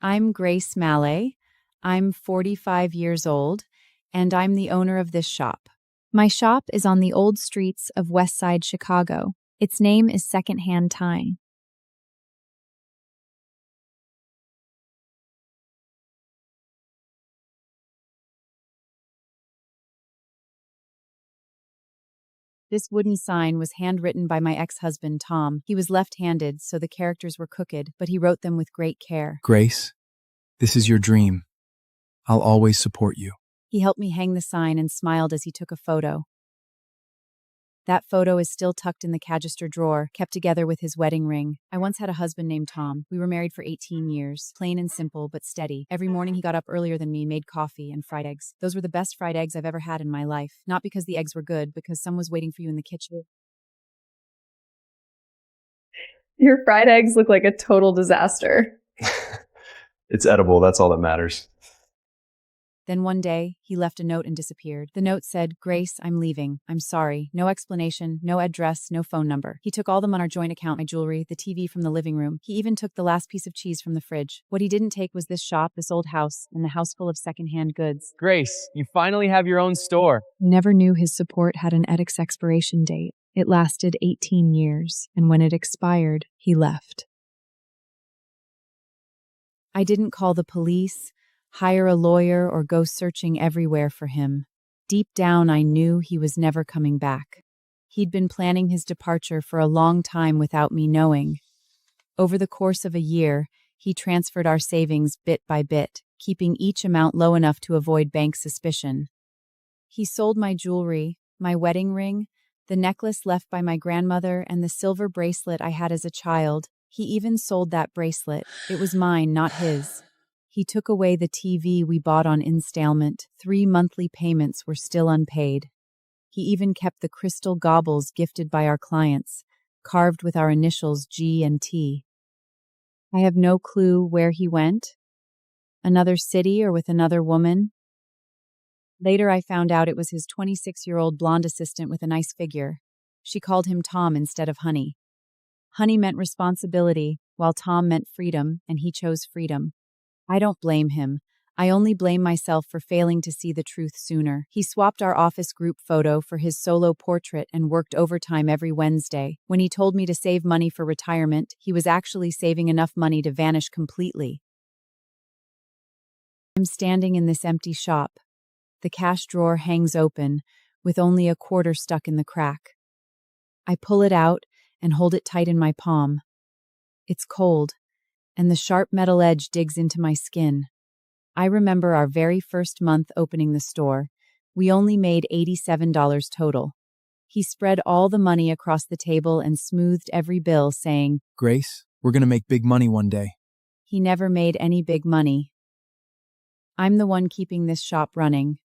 I'm Grace Mallet. I'm 45 years old, and I'm the owner of this shop. My shop is on the old streets of West Side Chicago. Its name is Secondhand Time. This wooden sign was handwritten by my ex-husband, Tom. He was left-handed, so the characters were crooked, but he wrote them with great care. Grace, this is your dream. I'll always support you. He helped me hang the sign and smiled as he took a photo. That photo is still tucked in the Cagister drawer, kept together with his wedding ring. I once had a husband named Tom. We were married for 18 years. Plain and simple, but steady. Every morning he got up earlier than me, made coffee, and fried eggs. Those were the best fried eggs I've ever had in my life. Not because the eggs were good, because someone was waiting for you in the kitchen. Your fried eggs look like a total disaster. It's edible, that's all that matters. Then one day, he left a note and disappeared. The note said, "Grace, I'm leaving. I'm sorry. No explanation, no address, no phone number." He took all the money on our joint account, my jewelry, the TV from the living room. He even took the last piece of cheese from the fridge. What he didn't take was this shop, this old house, and the house full of secondhand goods. Grace, you finally have your own store. Never knew his support had an edict's expiration date. It lasted 18 years, and when it expired, he left. I didn't call the police, hire a lawyer, or go searching everywhere for him. Deep down, I knew he was never coming back. He'd been planning his departure for a long time without me knowing. Over the course of a year, he transferred our savings bit by bit, keeping each amount low enough to avoid bank suspicion. He sold my jewelry, my wedding ring, the necklace left by my grandmother, and the silver bracelet I had as a child. He even sold that bracelet. It was mine, not his. He took away the TV we bought on installment. 3 monthly payments were still unpaid. He even kept the crystal gobbles gifted by our clients, carved with our initials G and T. I have no clue where he went. Another city or with another woman. Later I found out it was his 26-year-old blonde assistant with a nice figure. She called him Tom instead of Honey. Honey meant responsibility, while Tom meant freedom, and he chose freedom. I don't blame him. I only blame myself for failing to see the truth sooner. He swapped our office group photo for his solo portrait and worked overtime every Wednesday. When he told me to save money for retirement, he was actually saving enough money to vanish completely. I'm standing in this empty shop. The cash drawer hangs open, with only a quarter stuck in the crack. I pull it out and hold it tight in my palm. It's cold, and the sharp metal edge digs into my skin. I remember our very first month opening the store. We only made $87 total. He spread all the money across the table and smoothed every bill, saying, Grace, we're gonna make big money one day. He never made any big money. I'm the one keeping this shop running.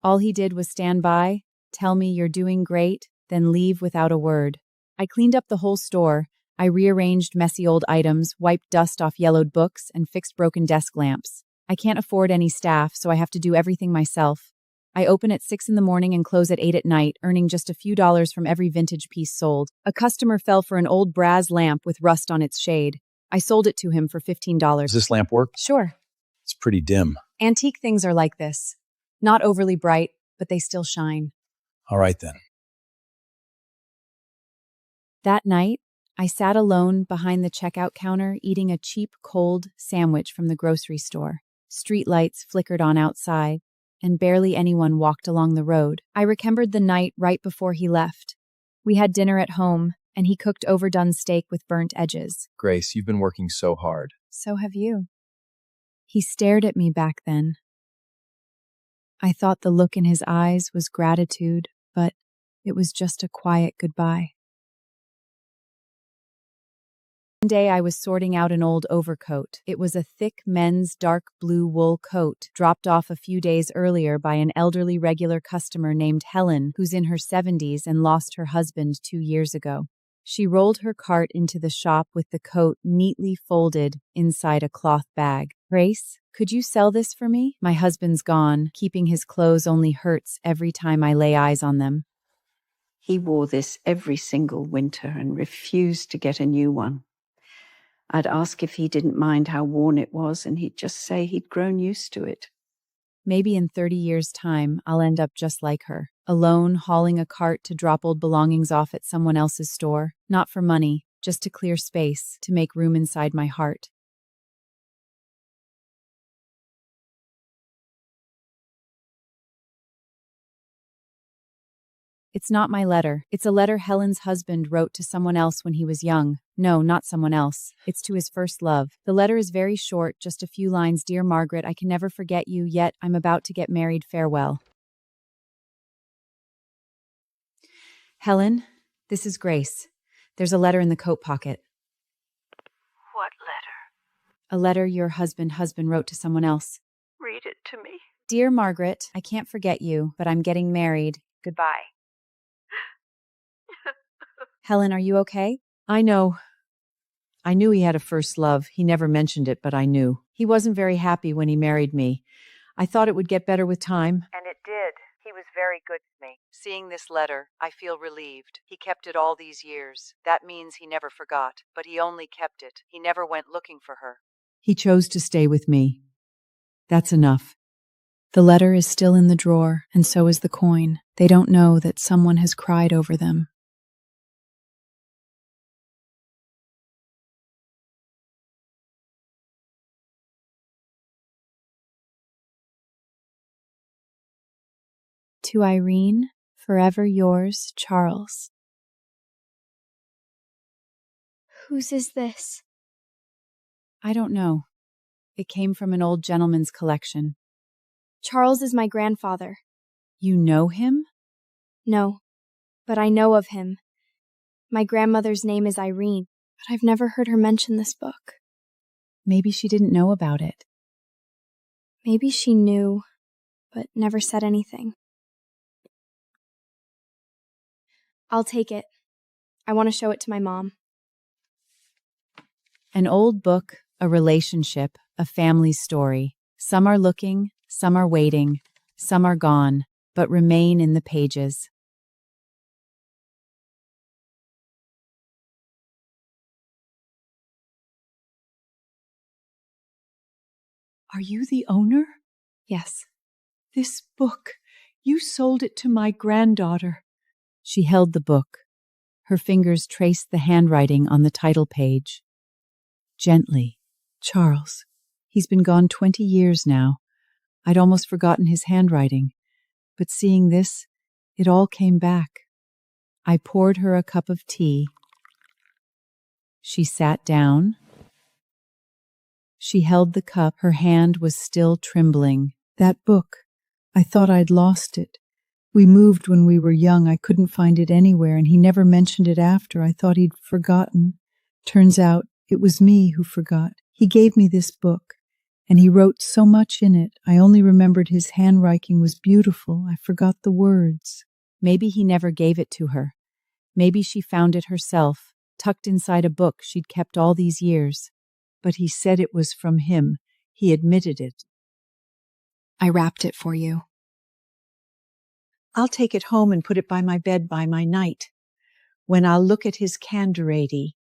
All he did was stand by, tell me you're doing great, then leave without a word. I cleaned up the whole store. I rearranged messy old items, wiped dust off yellowed books, and fixed broken desk lamps. I can't afford any staff, so I have to do everything myself. I open at 6 in the morning and close at 8 at night, earning just a few dollars from every vintage piece sold. A customer fell for an old brass lamp with rust on its shade. I sold it to him for $15. Does this lamp work? Sure. It's pretty dim. Antique things are like this. Not overly bright, but they still shine. All right then. That night, I sat alone behind the checkout counter eating a cheap, cold sandwich from the grocery store. Street lights flickered on outside, and barely anyone walked along the road. I remembered the night right before he left. We had dinner at home, and he cooked overdone steak with burnt edges. Grace, you've been working so hard. So have you. He stared at me back then. I thought the look in his eyes was gratitude, but it was just a quiet goodbye. One day I was sorting out an old overcoat. It was a thick men's dark blue wool coat, dropped off a few days earlier by an elderly regular customer named Helen, who's in her 70s and lost her husband 2 years ago. She rolled her cart into the shop with the coat neatly folded inside a cloth bag. Grace, could you sell this for me? My husband's gone. Keeping his clothes only hurts every time I lay eyes on them. He wore this every single winter and refused to get a new one. I'd ask if he didn't mind how worn it was, and he'd just say he'd grown used to it. Maybe in 30 years' time, I'll end up just like her, alone, hauling a cart to drop old belongings off at someone else's store, not for money, just to clear space, to make room inside my heart. It's not my letter. It's a letter Helen's husband wrote to someone else when he was young. No, not someone else. It's to his first love. The letter is very short, just a few lines. Dear Margaret, I can never forget you, yet I'm about to get married. Farewell. Helen, this is Grace. There's a letter in the coat pocket. What letter? A letter your husband wrote to someone else. Read it to me. Dear Margaret, I can't forget you, but I'm getting married. Goodbye. Helen, are you okay? I know. I knew he had a first love. He never mentioned it, but I knew. He wasn't very happy when he married me. I thought it would get better with time. And it did. He was very good to me. Seeing this letter, I feel relieved. He kept it all these years. That means he never forgot, but he only kept it. He never went looking for her. He chose to stay with me. That's enough. The letter is still in the drawer, and so is the coin. They don't know that someone has cried over them. To Irene, forever yours, Charles. Whose is this? I don't know. It came from an old gentleman's collection. Charles is my grandfather. You know him? No, but I know of him. My grandmother's name is Irene, but I've never heard her mention this book. Maybe she didn't know about it. Maybe she knew, but never said anything. I'll take it. I want to show it to my mom. An old book, a relationship, a family story. Some are looking, some are waiting, some are gone, but remain in the pages. Are you the owner? Yes. This book. You sold it to my granddaughter. She held the book. Her fingers traced the handwriting on the title page. Gently, Charles. He's been gone 20 years now. I'd almost forgotten his handwriting. But seeing this, it all came back. I poured her a cup of tea. She sat down. She held the cup. Her hand was still trembling. That book. I thought I'd lost it. We moved when we were young. I couldn't find it anywhere, and he never mentioned it after. I thought he'd forgotten. Turns out it was me who forgot. He gave me this book, and he wrote so much in it. I only remembered his handwriting was beautiful. I forgot the words. Maybe he never gave it to her. Maybe she found it herself, tucked inside a book she'd kept all these years. But he said it was from him. He admitted it. I wrapped it for you. I'll take it home and put it by my bed by my night, when I'll look at his candidacy.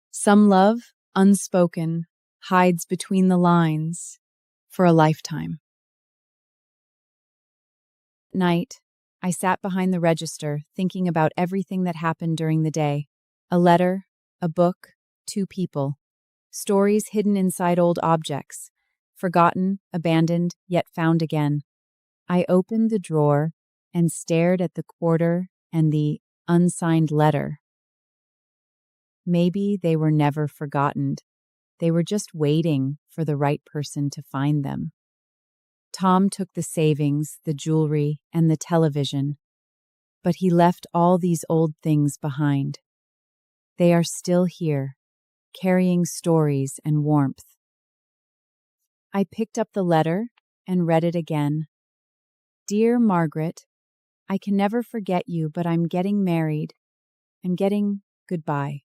Some love, unspoken, hides between the lines for a lifetime. At night, I sat behind the register, thinking about everything that happened during the day. A letter, a book, 2 people. Stories hidden inside old objects. Forgotten, abandoned, yet found again. I opened the drawer and stared at the quarter and the unsigned letter. Maybe they were never forgotten. They were just waiting for the right person to find them. Tom took the savings, the jewelry, and the television, but he left all these old things behind. They are still here, carrying stories and warmth. I picked up the letter and read it again. Dear Margaret, I can never forget you, but I'm getting married. I'm getting goodbye.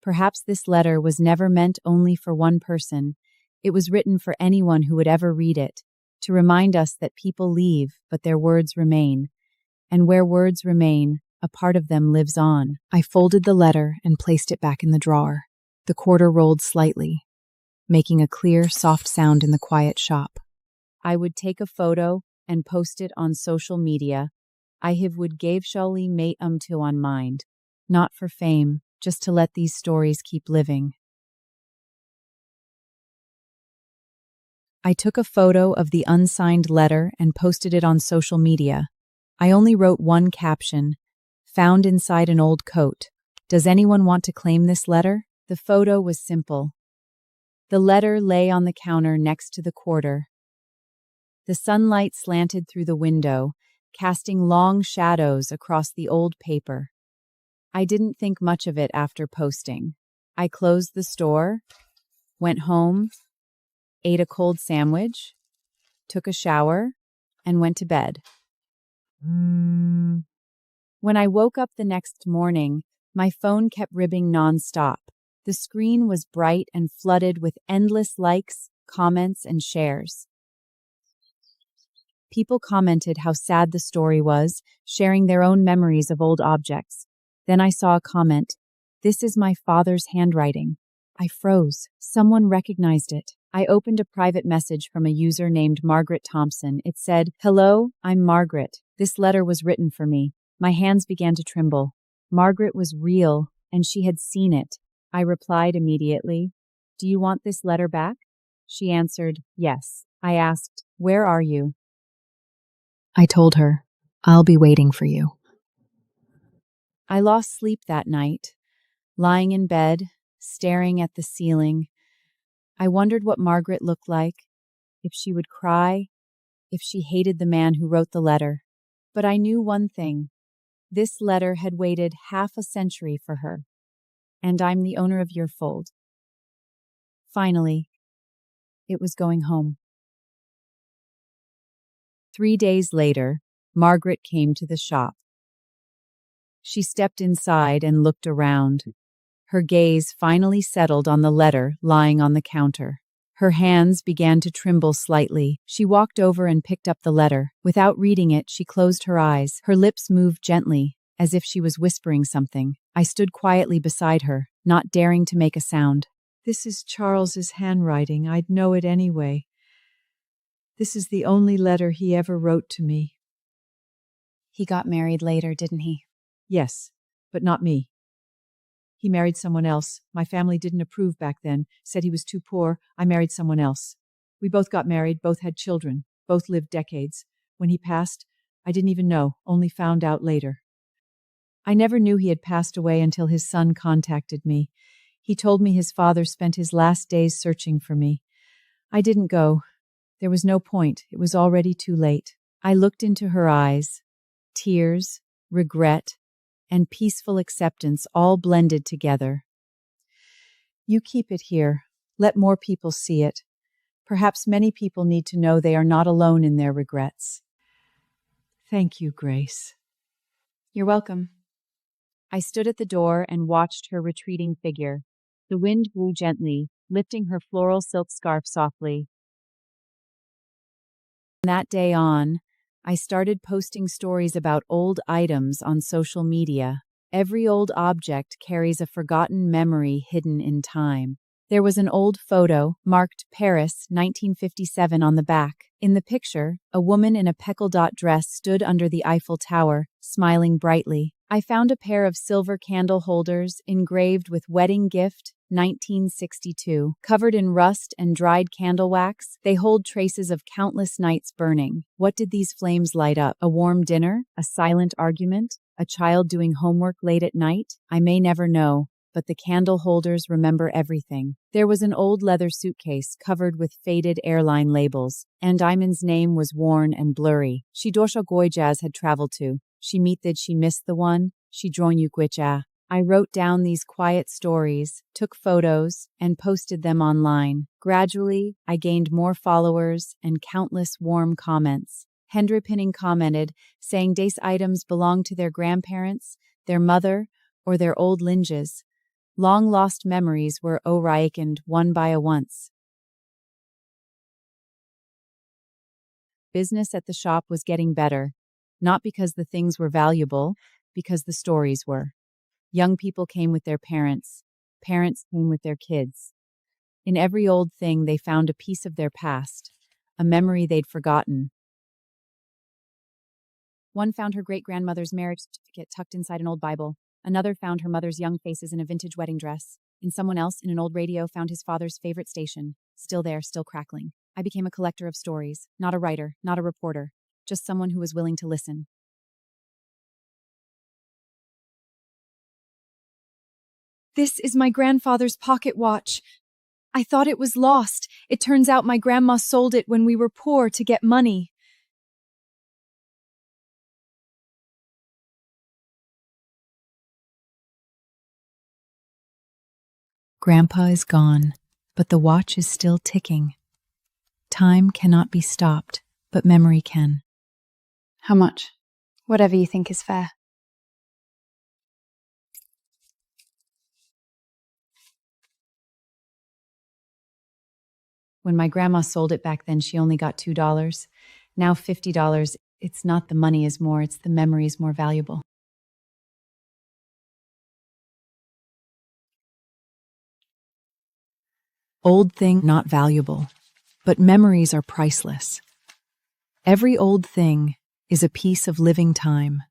Perhaps this letter was never meant only for one person. It was written for anyone who would ever read it, to remind us that people leave, but their words remain. And where words remain, a part of them lives on. I folded the letter and placed it back in the drawer. The quarter rolled slightly, making a clear, soft sound in the quiet shop. I would take a photo and post it on social media. I would gave Shali mate to on mind, not for fame, just to let these stories keep living. I took a photo of the unsigned letter and posted it on social media. I only wrote one caption, found inside an old coat. Does anyone want to claim this letter? The photo was simple. The letter lay on the counter next to the quarter. The sunlight slanted through the window, casting long shadows across the old paper. I didn't think much of it after posting. I closed the store, went home, ate a cold sandwich, took a shower, and went to bed. When I woke up the next morning, my phone kept ribbing nonstop. The screen was bright and flooded with endless likes, comments, and shares. People commented how sad the story was, sharing their own memories of old objects. Then I saw a comment, "This is my father's handwriting." I froze. Someone recognized it. I opened a private message from a user named Margaret Thompson. It said, "Hello, I'm Margaret. This letter was written for me." My hands began to tremble. Margaret was real, and she had seen it. I replied immediately, "Do you want this letter back?" She answered, "Yes." I asked, "Where are you?" I told her, "I'll be waiting for you." I lost sleep that night, lying in bed, staring at the ceiling. I wondered what Margaret looked like, if she would cry, if she hated the man who wrote the letter. But I knew one thing. This letter had waited half a century for her, and I'm the owner of your fold. Finally, it was going home. 3 days later, Margaret came to the shop. She stepped inside and looked around. Her gaze finally settled on the letter lying on the counter. Her hands began to tremble slightly. She walked over and picked up the letter. Without reading it, she closed her eyes. Her lips moved gently, as if she was whispering something. I stood quietly beside her, not daring to make a sound. This is Charles's handwriting. I'd know it anyway. This is the only letter he ever wrote to me. He got married later, didn't he? Yes, but not me. He married someone else. My family didn't approve back then, said he was too poor. I married someone else. We both got married, both had children, both lived decades. When he passed, I didn't even know, only found out later. I never knew he had passed away until his son contacted me. He told me his father spent his last days searching for me. I didn't go. There was no point. It was already too late. I looked into her eyes. Tears, regret, and peaceful acceptance all blended together. You keep it here. Let more people see it. Perhaps many people need to know they are not alone in their regrets. Thank you, Grace. You're welcome. I stood at the door and watched her retreating figure. The wind blew gently, lifting her floral silk scarf softly. From that day on, I started posting stories about old items on social media. Every old object carries a forgotten memory hidden in time. There was an old photo, marked Paris, 1957 on the back. In the picture, a woman in a peckle-dot dress stood under the Eiffel Tower, smiling brightly. I found a pair of silver candle holders engraved with Wedding Gift, 1962. Covered in rust and dried candle wax, they hold traces of countless nights burning. What did these flames light up? A warm dinner? A silent argument? A child doing homework late at night? I may never know, but the candle holders remember everything. There was an old leather suitcase covered with faded airline labels, and Iman's name was worn and blurry. She dosha goijaz had traveled to. She meet did she miss the one? She join you gwicha. I wrote down these quiet stories, took photos, and posted them online. Gradually, I gained more followers and countless warm comments. Hendra Pinning commented, saying these items belong to their grandparents, their mother, or their old linges. Long-lost memories were orikened one by a once. Business at the shop was getting better, not because the things were valuable, because the stories were. Young people came with their parents. Parents came with their kids. In every old thing, they found a piece of their past, a memory they'd forgotten. One found her great-grandmother's marriage certificate tucked inside an old Bible. Another found her mother's young faces in a vintage wedding dress. And someone else, in an old radio, found his father's favorite station, still there, still crackling. I became a collector of stories, not a writer, not a reporter, just someone who was willing to listen. This is my grandfather's pocket watch. I thought it was lost. It turns out my grandma sold it when we were poor to get money. Grandpa is gone, but the watch is still ticking. Time cannot be stopped, but memory can. How much? Whatever you think is fair. When my grandma sold it back then, she only got $2. Now $50. It's not the money is more, it's the memories more valuable. Old thing, not valuable, but memories are priceless. Every old thing is a piece of living time.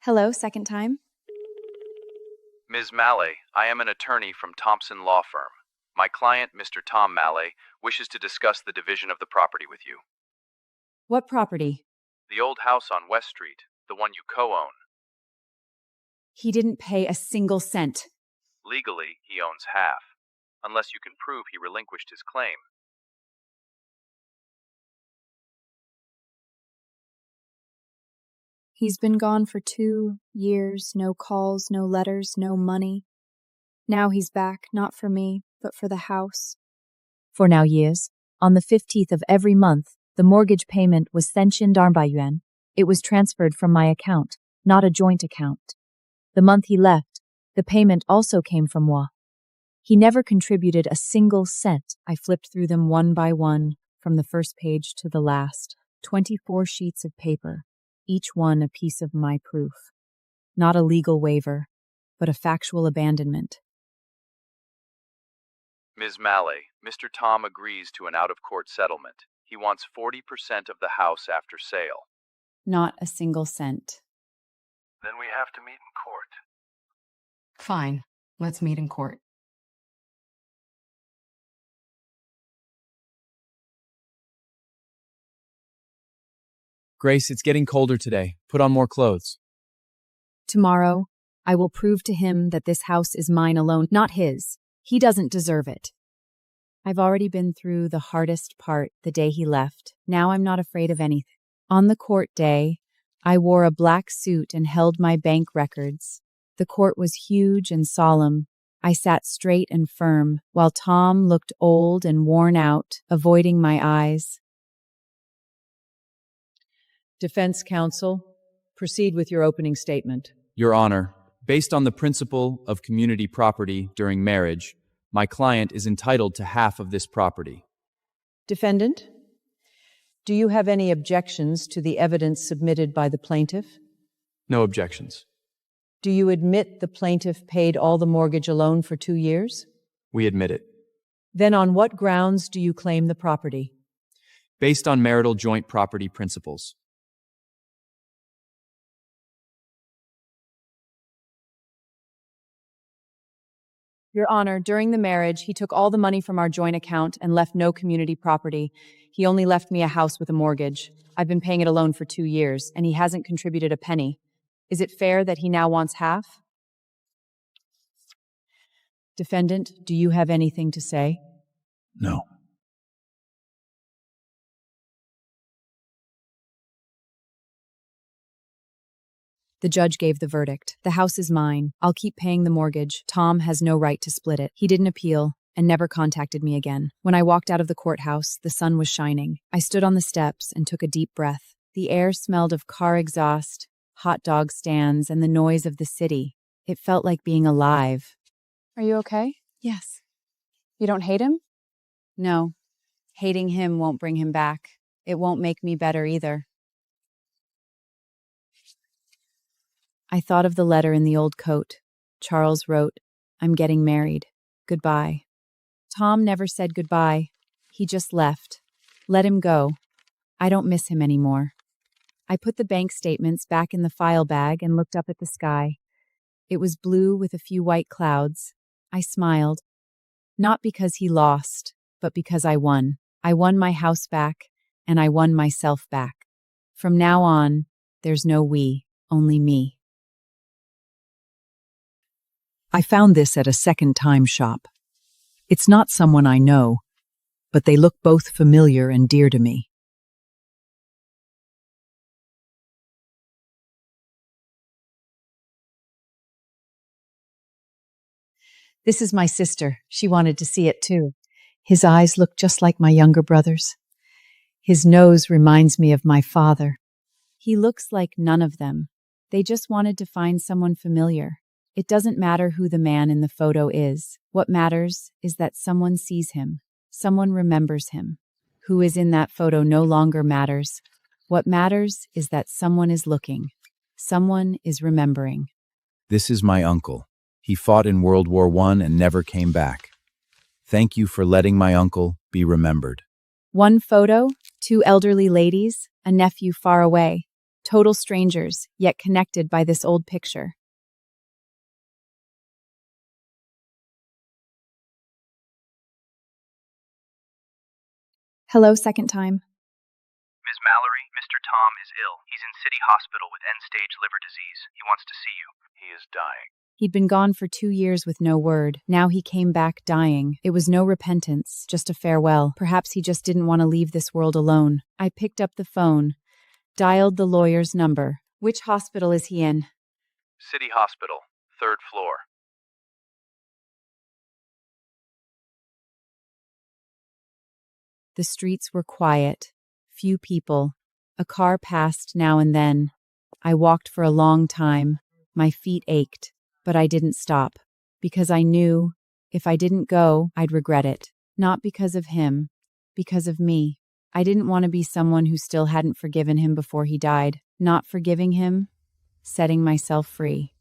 Hello, second time. Ms. Malley, I am an attorney from Thompson Law Firm. My client, Mr. Tom Malley, wishes to discuss the division of the property with you. What property? The old house on West Street, the one you co-own. He didn't pay a single cent. Legally, he owns half, unless you can prove he relinquished his claim. He's been gone for 2 years, no calls, no letters, no money. Now he's back, not for me, but for the house. For now years, on the 15th of every month, the mortgage payment was 3,000 It was transferred from my account, not a joint account. The month he left, the payment also came from moi. He never contributed a single cent. I flipped through them one by one, from the first page to the last. 24 sheets of paper, each one a piece of my proof. Not a legal waiver, but a factual abandonment. Ms. Malley, Mr. Tom agrees to an out-of-court settlement. He wants 40% of the house after sale. Not a single cent. Then we have to meet in court. Fine. Let's meet in court. Grace, it's getting colder today. Put on more clothes. Tomorrow, I will prove to him that this house is mine alone, not his. He doesn't deserve it. I've already been through the hardest part the day he left. Now I'm not afraid of anything. On the court day, I wore a black suit and held my bank records. The court was huge and solemn. I sat straight and firm, while Tom looked old and worn out, avoiding my eyes. Defense counsel, proceed with your opening statement. Your Honor, based on the principle of community property during marriage, my client is entitled to half of this property. Defendant, do you have any objections to the evidence submitted by the plaintiff? No objections. Do you admit the plaintiff paid all the mortgage alone for 2 years? We admit it. Then on what grounds do you claim the property? Based on marital joint property principles. Your Honor, during the marriage, he took all the money from our joint account and left no community property. He only left me a house with a mortgage. I've been paying it alone for 2 years, and he hasn't contributed a penny. Is it fair that he now wants half? Defendant, do you have anything to say? No. The judge gave the verdict. The house is mine. I'll keep paying the mortgage. Tom has no right to split it. He didn't appeal and never contacted me again. When I walked out of the courthouse, the sun was shining. I stood on the steps and took a deep breath. The air smelled of car exhaust, hot dog stands, and the noise of the city. It felt like being alive. Are you okay? Yes. You don't hate him? No, hating him won't bring him back. It won't make me better either. I thought of the letter in the old coat. Charles wrote, "I'm getting married. Goodbye." Tom never said goodbye. He just left. Let him go. I don't miss him anymore. I put the bank statements back in the file bag and looked up at the sky. It was blue with a few white clouds. I smiled. Not because he lost, but because I won. I won my house back, and I won myself back. From now on, there's no we, only me. I found this at a second-time shop. It's not someone I know, but they look both familiar and dear to me. This is my sister. She wanted to see it too. His eyes look just like my younger brother's. His nose reminds me of my father. He looks like none of them. They just wanted to find someone familiar. It doesn't matter who the man in the photo is. What matters is that someone sees him. Someone remembers him. Who is in that photo no longer matters. What matters is that someone is looking. Someone is remembering. This is my uncle. He fought in World War I and never came back. Thank you for letting my uncle be remembered. One photo, two elderly ladies, a nephew far away. Total strangers, yet connected by this old picture. Hello, second time. Ms. Mallory, Mr. Tom is ill. He's in City Hospital with end-stage liver disease. He wants to see you. He is dying. He'd been gone for 2 years with no word. Now he came back dying. It was no repentance, just a farewell. Perhaps he just didn't want to leave this world alone. I picked up the phone, dialed the lawyer's number. Which hospital is he in? City Hospital, 3rd floor. The streets were quiet. Few people. A car passed now and then. I walked for a long time. My feet ached. But I didn't stop, because I knew if I didn't go, I'd regret it. Not because of him, because of me. I didn't want to be someone who still hadn't forgiven him before he died. Not forgiving him, setting myself free.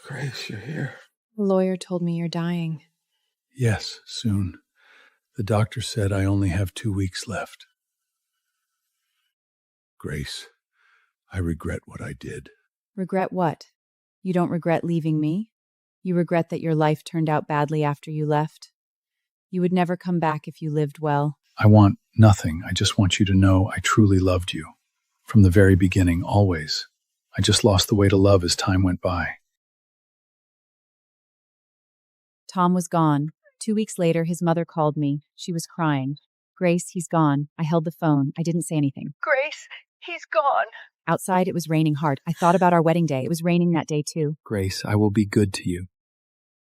Grace, you're here. The lawyer told me you're dying. Yes, soon. The doctor said I only have 2 weeks left. Grace, I regret what I did. Regret what? You don't regret leaving me? You regret that your life turned out badly after you left? You would never come back if you lived well. I want nothing. I just want you to know I truly loved you. From the very beginning, always. I just lost the way to love as time went by. Tom was gone. 2 weeks later, his mother called me. She was crying. Grace, he's gone. I held the phone. I didn't say anything. Grace, he's gone. Outside, it was raining hard. I thought about our wedding day. It was raining that day, too. Grace, I will be good to you.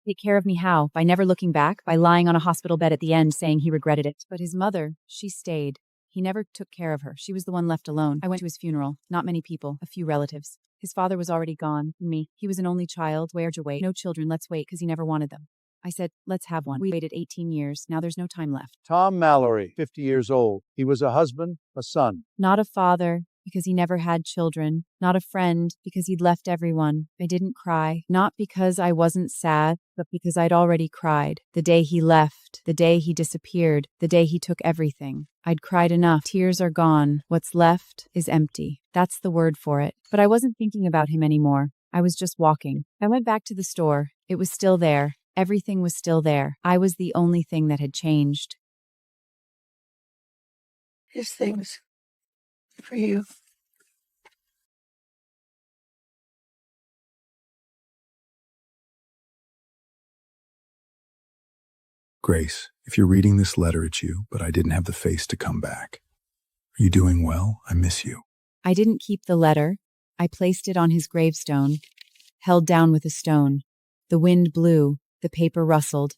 Take care of me how? By never looking back? By lying on a hospital bed at the end saying he regretted it? But his mother, she stayed. He never took care of her. She was the one left alone. I went to his funeral. Not many people. A few relatives. His father was already gone. Me. He was an only child. Where'd you wait? No children. Let's wait, because he never wanted them. I said, let's have one. We waited 18 years. Now there's no time left. Tom Mallory, 50 years old. He was a husband, a son. Not a father, because he never had children. Not a friend, because he'd left everyone. I didn't cry. Not because I wasn't sad, but because I'd already cried. The day he left, the day he disappeared, the day he took everything. I'd cried enough. Tears are gone. What's left is empty. That's the word for it. But I wasn't thinking about him anymore. I was just walking. I went back to the store. It was still there. Everything was still there. I was the only thing that had changed. His things for you. Grace, if you're reading this letter, it's you, but I didn't have the face to come back. Are you doing well? I miss you. I didn't keep the letter. I placed it on his gravestone, held down with a stone. The wind blew. The paper rustled.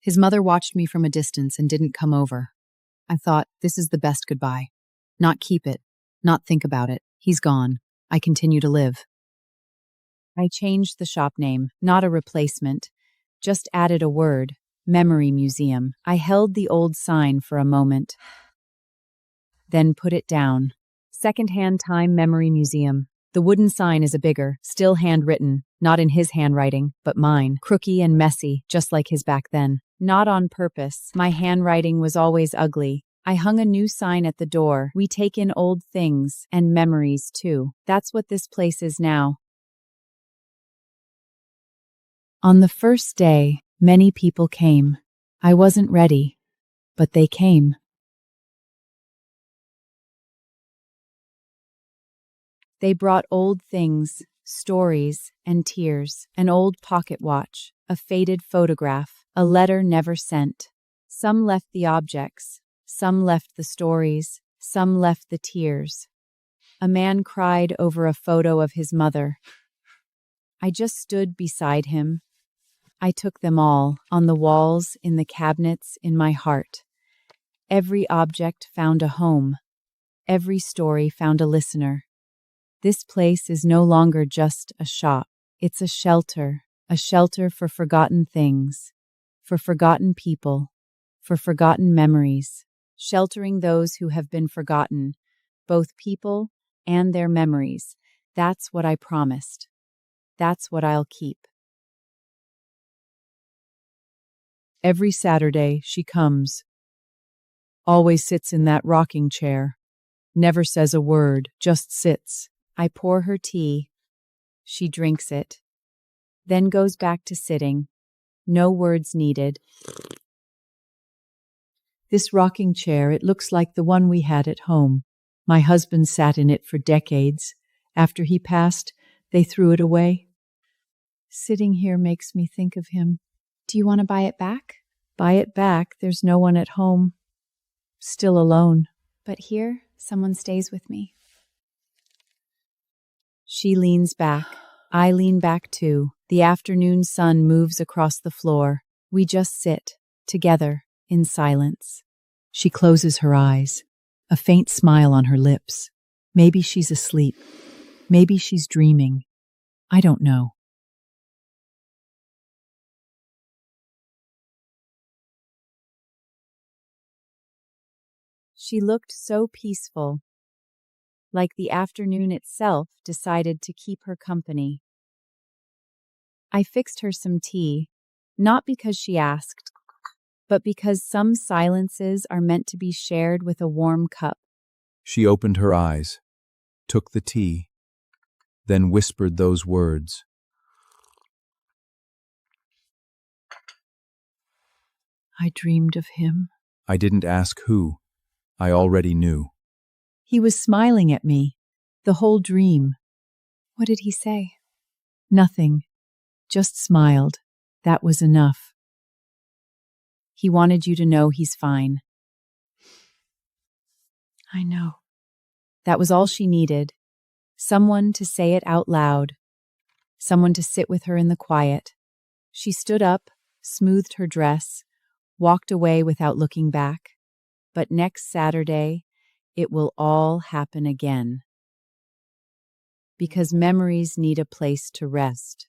His mother watched me from a distance and didn't come over. I thought, this is the best goodbye. Not keep it, not think about it. He's gone. I continue to live. I changed the shop name, not a replacement, just added a word, Memory Museum. I held the old sign for a moment, then put it down. Secondhand Time Memory Museum. The wooden sign is a bigger, still handwritten, not in his handwriting, but mine, crooky and messy, just like his back then. Not on purpose. My handwriting was always ugly. I hung a new sign at the door. We take in old things, and memories too. That's what this place is now. On the first day, many people came. I wasn't ready, but they came. They brought old things, stories, and tears, an old pocket watch, a faded photograph, a letter never sent. Some left the objects, some left the stories, some left the tears. A man cried over a photo of his mother. I just stood beside him. I took them all, on the walls, in the cabinets, in my heart. Every object found a home. Every story found a listener. This place is no longer just a shop. It's a shelter for forgotten things, for forgotten people, for forgotten memories, sheltering those who have been forgotten, both people and their memories. That's what I promised. That's what I'll keep. Every Saturday she comes. Always sits in that rocking chair. Never says a word, just sits. I pour her tea. She drinks it, then goes back to sitting. No words needed. This rocking chair, it looks like the one we had at home. My husband sat in it for decades. After he passed, they threw it away. Sitting here makes me think of him. Do you want to buy it back? Buy it back? There's no one at home. Still alone. But here, someone stays with me. She leans back. I lean back too. The afternoon sun moves across the floor. We just sit, together, in silence. She closes her eyes, a faint smile on her lips. Maybe she's asleep. Maybe she's dreaming. I don't know. She looked so peaceful, like the afternoon itself decided to keep her company. I fixed her some tea, not because she asked, but because some silences are meant to be shared with a warm cup. She opened her eyes, took the tea, then whispered those words. I dreamed of him. I didn't ask who. I already knew. He was smiling at me, the whole dream. What did he say? Nothing. Just smiled. That was enough. He wanted you to know he's fine. I know. That was all she needed. Someone to say it out loud. Someone to sit with her in the quiet. She stood up, smoothed her dress, walked away without looking back. But next Saturday, it will all happen again. Because memories need a place to rest.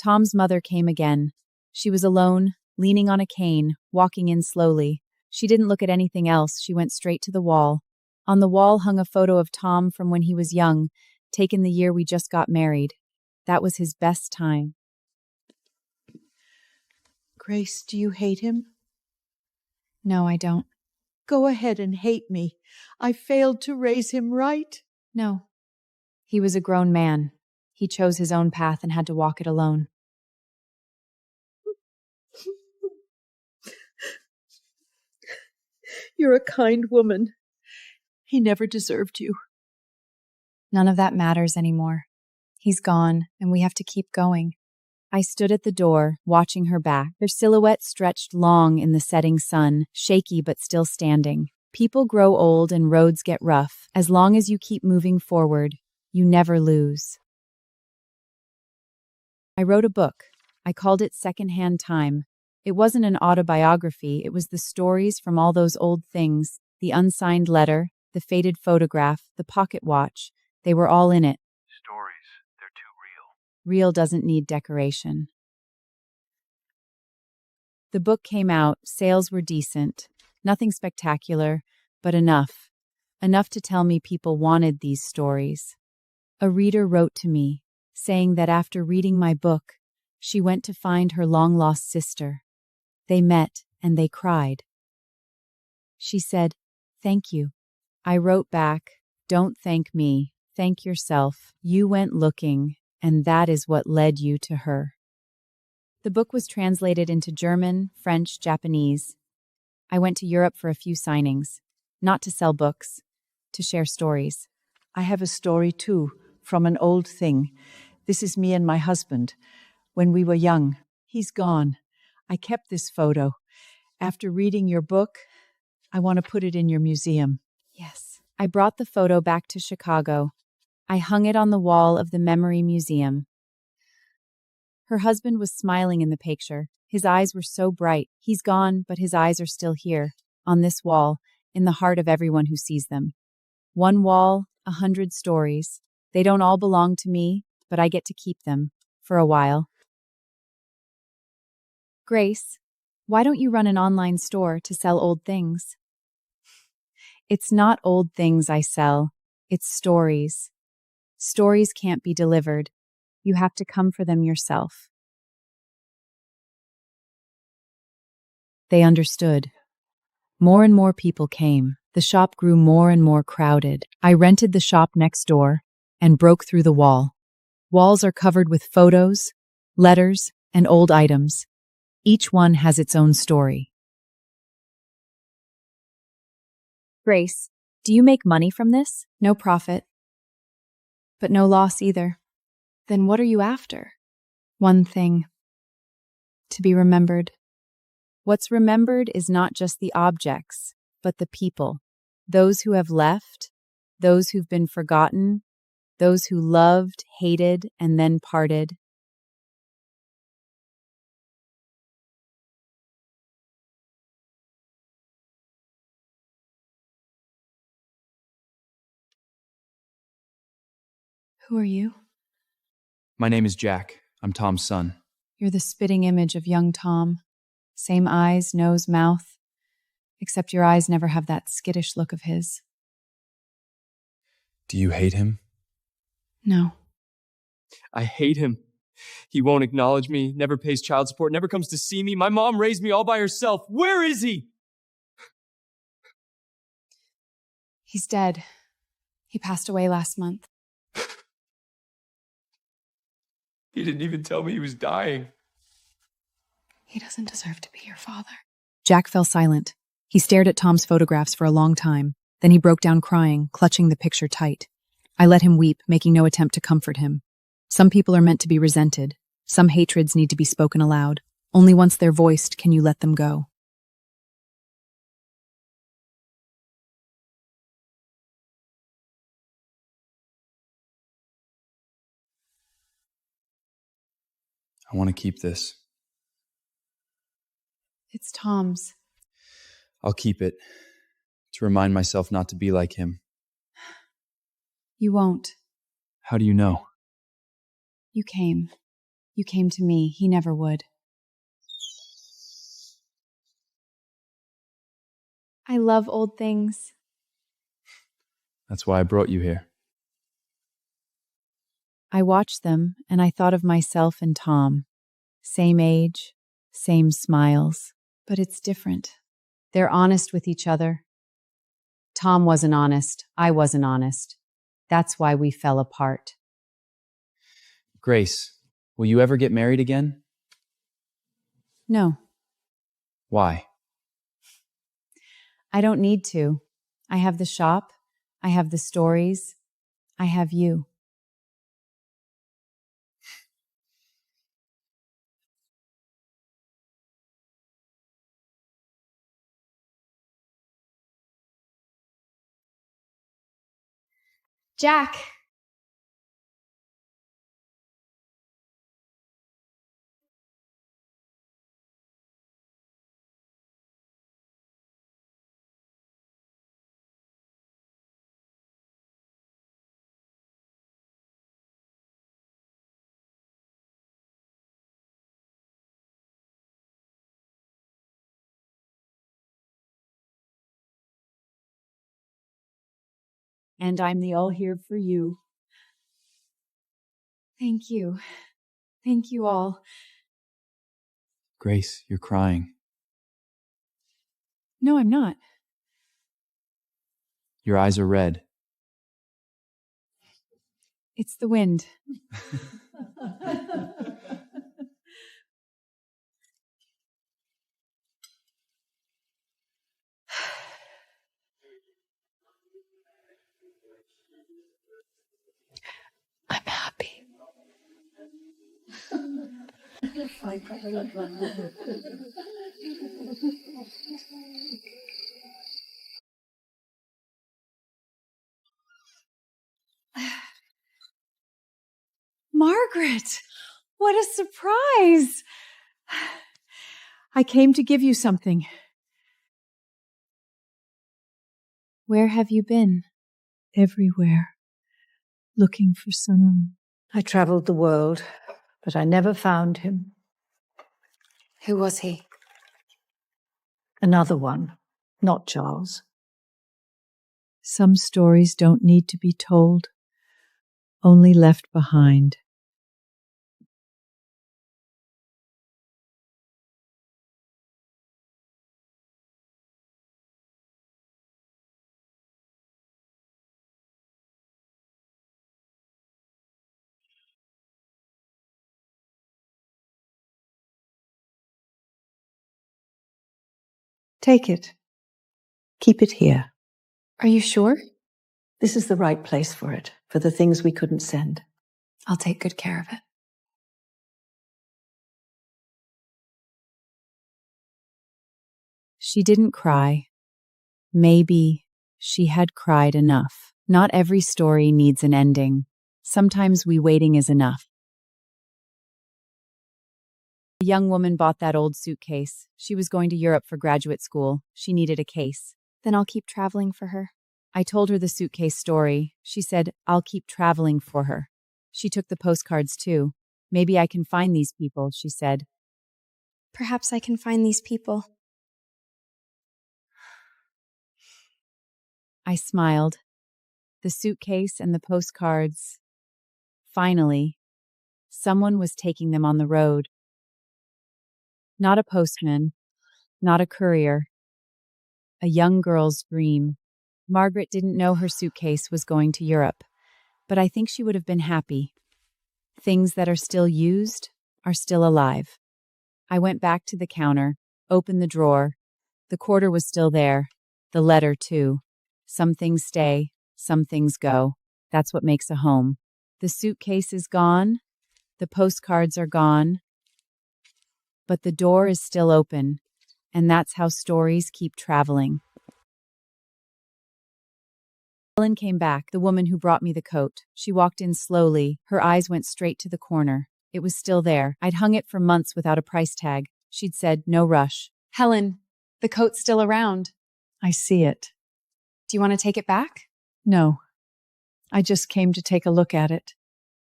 Tom's mother came again. She was alone, leaning on a cane, walking in slowly. She didn't look at anything else. She went straight to the wall. On the wall hung a photo of Tom from when he was young, taken the year we just got married. That was his best time. Grace, do you hate him? No, I don't. Go ahead and hate me. I failed to raise him right. No. He was a grown man. He chose his own path and had to walk it alone. You're a kind woman. He never deserved you. None of that matters anymore. He's gone, and we have to keep going. I stood at the door, watching her back. Her silhouette stretched long in the setting sun, shaky but still standing. People grow old and roads get rough. As long as you keep moving forward, you never lose. I wrote a book. I called it Secondhand Time. It wasn't an autobiography, it was the stories from all those old things, the unsigned letter, the faded photograph, the pocket watch. They were all in it. Stories, they're too real. Real doesn't need decoration. The book came out, sales were decent. Nothing spectacular, but enough. Enough to tell me people wanted these stories. A reader wrote to me, saying that after reading my book, she went to find her long-lost sister. They met, and they cried. She said, "Thank you." I wrote back, "Don't thank me, thank yourself. You went looking, and that is what led you to her." The book was translated into German, French, Japanese. I went to Europe for a few signings, not to sell books, to share stories. I have a story too, from an old thing. This is me and my husband. When we were young, he's gone. I kept this photo. After reading your book, I want to put it in your museum. Yes. I brought the photo back to Chicago. I hung it on the wall of the Memory Museum. Her husband was smiling in the picture. His eyes were so bright. He's gone, but his eyes are still here, on this wall, in the heart of everyone who sees them. One wall, 100 stories. They don't all belong to me, but I get to keep them, for a while. Grace, why don't you run an online store to sell old things? It's not old things I sell, it's stories. Stories can't be delivered. You have to come for them yourself. They understood. More and more people came. The shop grew more and more crowded. I rented the shop next door and broke through the wall. Walls are covered with photos, letters, and old items. Each one has its own story. Grace, do you make money from this? No profit. But no loss either. Then what are you after? One thing. To be remembered. What's remembered is not just the objects, but the people. Those who have left, those who've been forgotten, those who loved, hated, and then parted. Who are you? My name is Jack. I'm Tom's son. You're the spitting image of young Tom. Same eyes, nose, mouth. Except your eyes never have that skittish look of his. Do you hate him? No. I hate him. He won't acknowledge me, never pays child support, never comes to see me. My mom raised me all by herself. Where is he? He's dead. He passed away last month. He didn't even tell me he was dying. He doesn't deserve to be your father. Jack fell silent. He stared at Tom's photographs for a long time. Then he broke down crying, clutching the picture tight. I let him weep, making no attempt to comfort him. Some people are meant to be resented. Some hatreds need to be spoken aloud. Only once they're voiced can you let them go. I want to keep this. It's Tom's. I'll keep it to remind myself not to be like him. You won't. How do you know? You came. You came to me. He never would. I love old things. That's why I brought you here. I watched them, and I thought of myself and Tom. Same age, same smiles, but it's different. They're honest with each other. Tom wasn't honest. I wasn't honest. That's why we fell apart. Grace, will you ever get married again? No, Why? I don't need to. I have the shop. I have the stories. I have you. Jack! And I'm the all here for you. Thank you. Thank you all. Grace, you're crying. No, I'm not. Your eyes are red. It's the wind. I'm happy. Margaret! What a surprise! I came to give you something. Where have you been? Everywhere, looking for someone. I traveled the world, but I never found him. Who was he? Another one, not Charles. Some stories don't need to be told, only left behind. Take it. Keep it here. Are you sure? This is the right place for it, for the things we couldn't send. I'll take good care of it. She didn't cry. Maybe she had cried enough. Not every story needs an ending. Sometimes waiting is enough. A young woman bought that old suitcase. She was going to Europe for graduate school. She needed a case. Then I'll keep traveling for her. I told her the suitcase story. She said, I'll keep traveling for her. She took the postcards too. Maybe I can find these people, she said. Perhaps I can find these people. I smiled. The suitcase and the postcards. Finally, someone was taking them on the road. Not a postman, not a courier. A young girl's dream. Margaret didn't know her suitcase was going to Europe, but I think she would have been happy. Things that are still used are still alive. I went back to the counter, opened the drawer. The quarter was still there. The letter, too. Some things stay, some things go. That's what makes a home. The suitcase is gone. The postcards are gone. But the door is still open, and that's how stories keep traveling. Helen came back, the woman who brought me the coat. She walked in slowly. Her eyes went straight to the corner. It was still there. I'd hung it for months without a price tag. She'd said, no rush. Helen, the coat's still around. I see it. Do you want to take it back? No. I just came to take a look at it.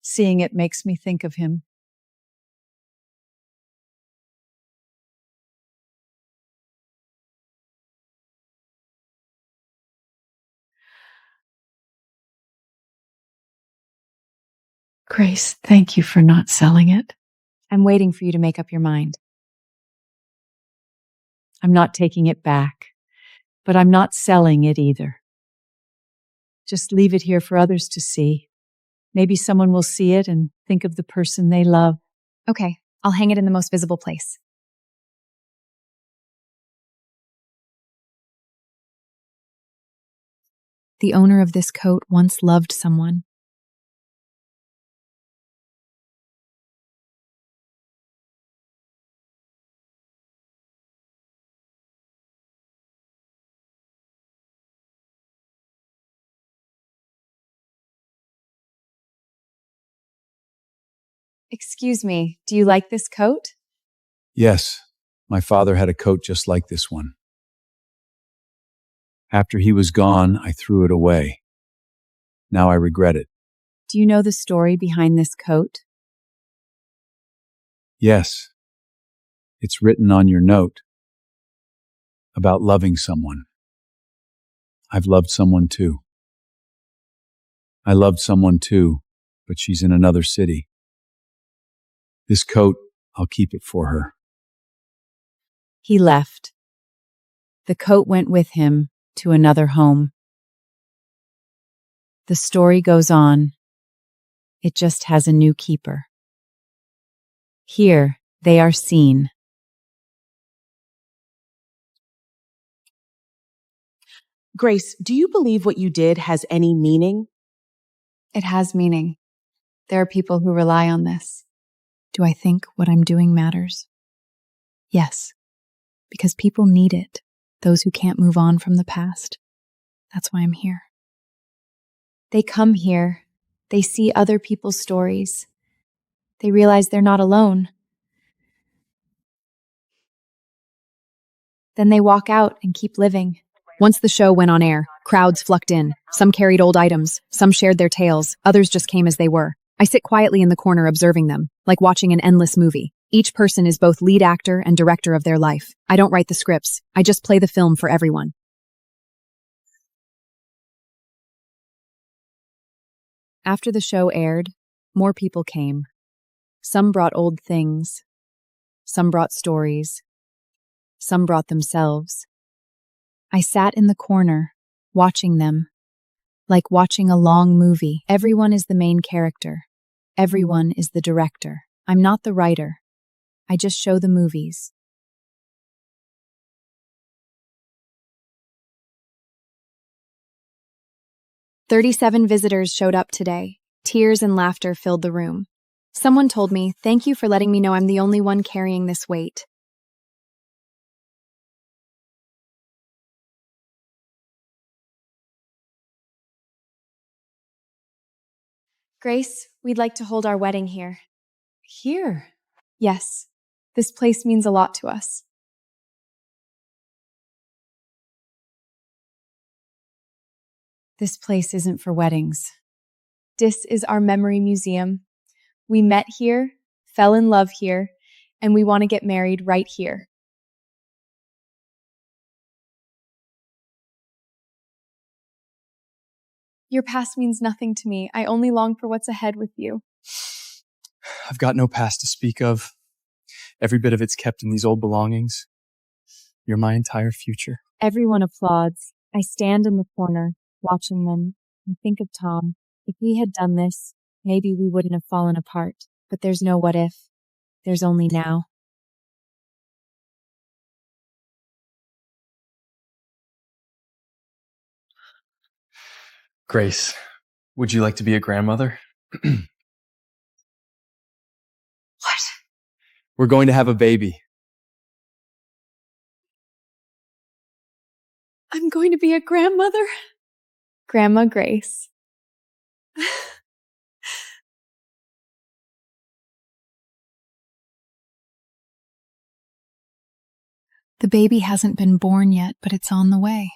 Seeing it makes me think of him. Grace, thank you for not selling it. I'm waiting for you to make up your mind. I'm not taking it back, but I'm not selling it either. Just leave it here for others to see. Maybe someone will see it and think of the person they love. Okay, I'll hang it in the most visible place. The owner of this coat once loved someone. Excuse me, do you like this coat? Yes, my father had a coat just like this one. After he was gone, I threw it away. Now I regret it. Do you know the story behind this coat? Yes, it's written on your note about loving someone. I've loved someone too. I loved someone too, but she's in another city. This coat, I'll keep it for her. He left. The coat went with him to another home. The story goes on. It just has a new keeper. Here, they are seen. Grace, do you believe what you did has any meaning? It has meaning. There are people who rely on this. Do I think what I'm doing matters? Yes, because people need it, those who can't move on from the past. That's why I'm here. They come here. They see other people's stories. They realize they're not alone. Then they walk out and keep living. Once the show went on air, crowds flocked in. Some carried old items, some shared their tales, others just came as they were. I sit quietly in the corner observing them, like watching an endless movie. Each person is both lead actor and director of their life. I don't write the scripts. I just play the film for everyone. After the show aired, more people came. Some brought old things. Some brought stories. Some brought themselves. I sat in the corner, watching them, like watching a long movie. Everyone is the main character. Everyone is the director. I'm not the writer. I just show the movies. "37 visitors showed up today. Tears and laughter filled the room. Someone told me, "Thank you for letting me know I'm the only one carrying this weight." Grace, we'd like to hold our wedding here. Here? Yes. This place means a lot to us. This place isn't for weddings. This is our memory museum. We met here, fell in love here, and we want to get married right here. Your past means nothing to me. I only long for what's ahead with you. I've got no past to speak of. Every bit of it's kept in these old belongings. You're my entire future. Everyone applauds. I stand in the corner, watching them. I think of Tom. If he had done this, maybe we wouldn't have fallen apart. But there's no what if. There's only now. Grace, would you like to be a grandmother? What? We're going to have a baby. I'm going to be a grandmother? Grandma Grace. The baby hasn't been born yet, but it's on the way.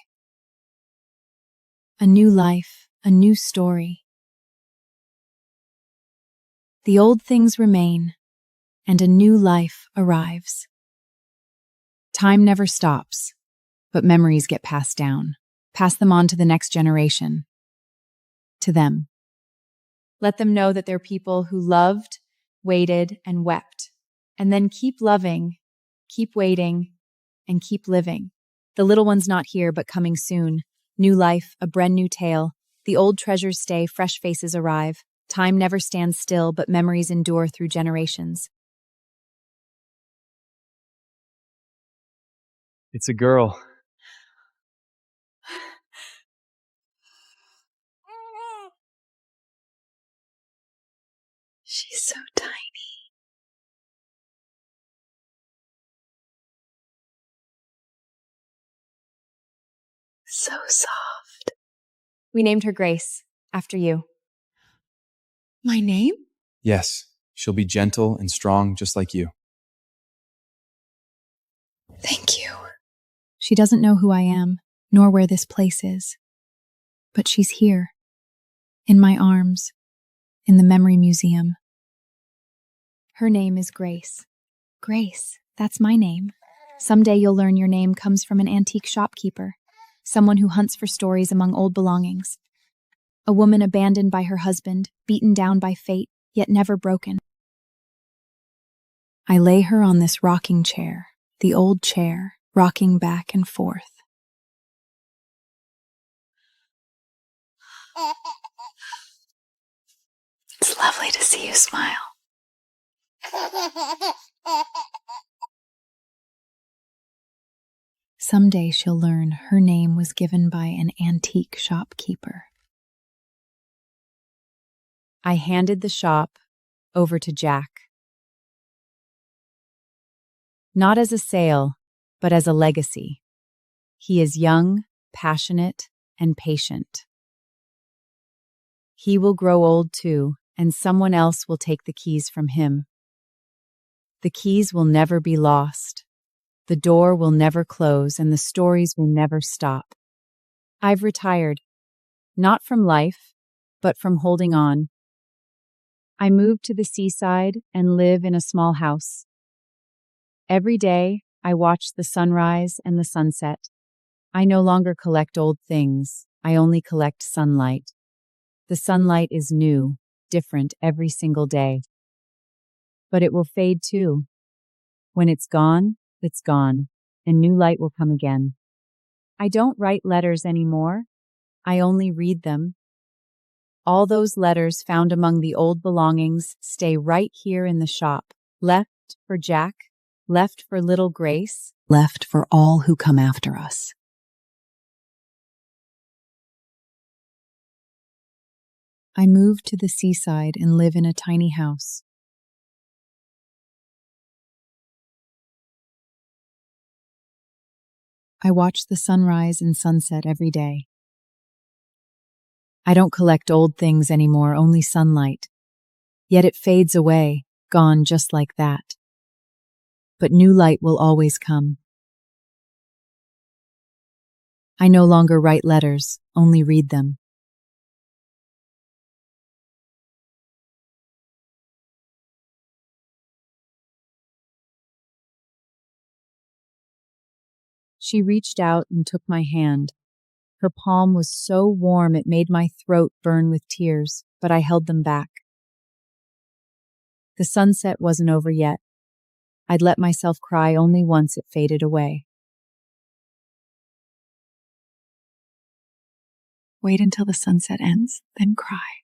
A new life, a new story. The old things remain, and a new life arrives. Time never stops, but memories get passed down. Pass them on to the next generation. To them. Let them know that they're people who loved, waited, and wept. And then keep loving, keep waiting, and keep living. The little one's not here, but coming soon. New life, a brand new tale. The old treasures stay, fresh faces arrive. Time never stands still, but memories endure through generations. It's a girl. She's so tiny. So soft. We named her Grace, after you. My name? Yes, She'll be gentle and strong just like you. Thank you. She doesn't know who I am, nor where this place is. But she's here, in my arms, in the memory museum. Her name is Grace. Grace, that's my name. Someday you'll learn your name comes from an antique shopkeeper, someone who hunts for stories among old belongings. A woman abandoned by her husband, beaten down by fate, yet never broken. I lay her on this rocking chair, the old chair, rocking back and forth. It's lovely to see you smile. Someday she'll learn her name was given by an antique shopkeeper. I handed the shop over to Jack. Not as a sale, but as a legacy. He is young, passionate, and patient. He will grow old too, and someone else will take the keys from him. The keys will never be lost. The door will never close, and the stories will never stop. I've retired, not from life, but from holding on. I moved to the seaside and live in a small house. Every day, I watch the sunrise and the sunset. I no longer collect old things. I only collect sunlight. The sunlight is new, different every single day. But it will fade too. When it's gone, and new light will come again. I don't write letters anymore. I only read them. All those letters found among the old belongings stay right here in the shop, left for Jack, left for little Grace, Left for all who come after us. I moved to the seaside and live in a tiny house. I watch the sunrise and sunset every day. I don't collect old things anymore, only sunlight. Yet it fades away, gone just like that. But new light will always come. I no longer write letters, only read them. She reached out and took my hand. Her palm was so warm it made my throat burn with tears, but I held them back. The sunset wasn't over yet. I'd let myself cry only once it faded away. Wait until the sunset ends, then cry.